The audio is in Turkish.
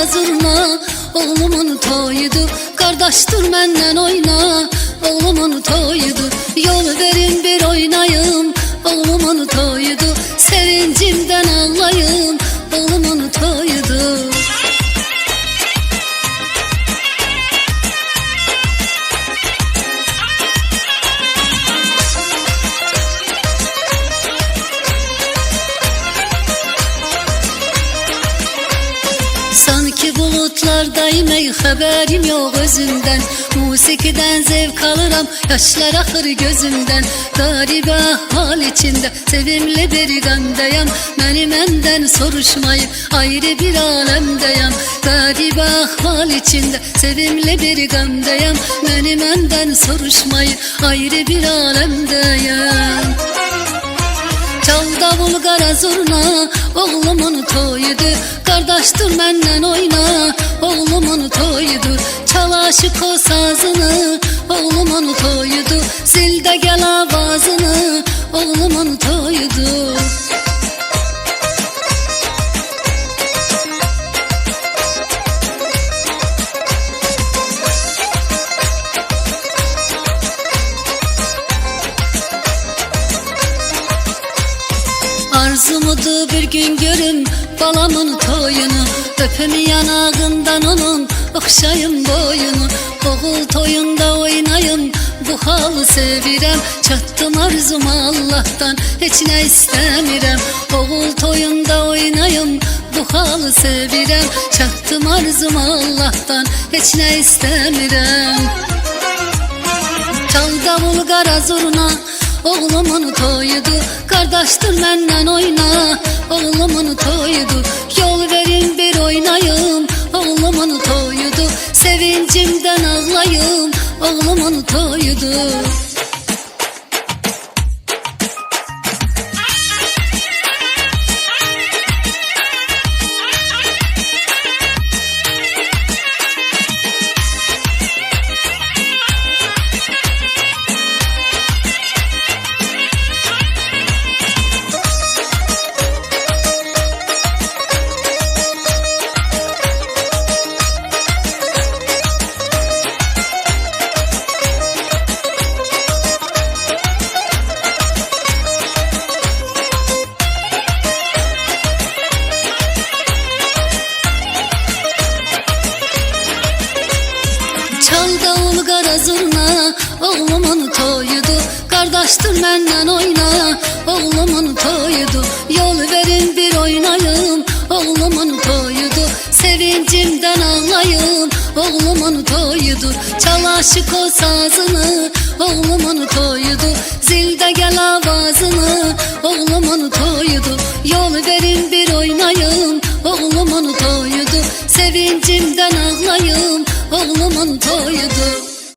qara zurna, oğlumun toyudur. Kardeş dur menden oyna, oğlumun toyudur. Yol verin bir oynayım, oğlumun toyudur. Sevincimden ağlayım, oğlumun toyudur. Sanki bulutlardayım ey, haberim yok özümden. Musikiden zevk alırım, yaşlar akır gözümden. Garip ahval içinde sevimli bir gamdayım. Benim enden soruşmayın, ayrı bir alemdeyim. Garip ahval içinde sevimli bir gamdayım. Benim enden soruşmayın, ayrı bir alemdeyim. Çal davul qara zurna, oğlumun toyudur. Kardeş dur menden oyna, oğlumun toyudur. Çal aşık o sazını, oğlumun toyudur. Sil de gel avazını, oğlumun toyudur. Arzumudu bir gün görüm balamın toyunu. Öpüm yanağından onun, okşayım boyunu. Oğul toyunda oynayım, bu halı sevirem. Çattım arzuma Allah'tan, hiç ne istemirem. Oğul toyunda oynayım, bu halı sevirem. Çattım arzuma Allah'tan, hiç ne istemirem. Çal davul qara zurna, oğlumun toyudur. Kardeş dur menden oyna, oğlumun toyudur. Yol verin bir oynayım, oğlumun toyudur. Sevincimden ağlayım, oğlumun toyudur. Çal davul qara zurna, oğlumun toyudur. Kardeş dur menden oyna, oğlumun toyudur. Yol verin bir oynayım, oğlumun toyudur. Sevincimden ağlayım, oğlumun toyudur. Çal aşık o sazını, oğlumun toyudur. Zil de gel avazını, oğlumun toyudur. Yol verin bir oynayım, oğlumun toyudur. Sevincimden ağlayım, oğlumun toyudur.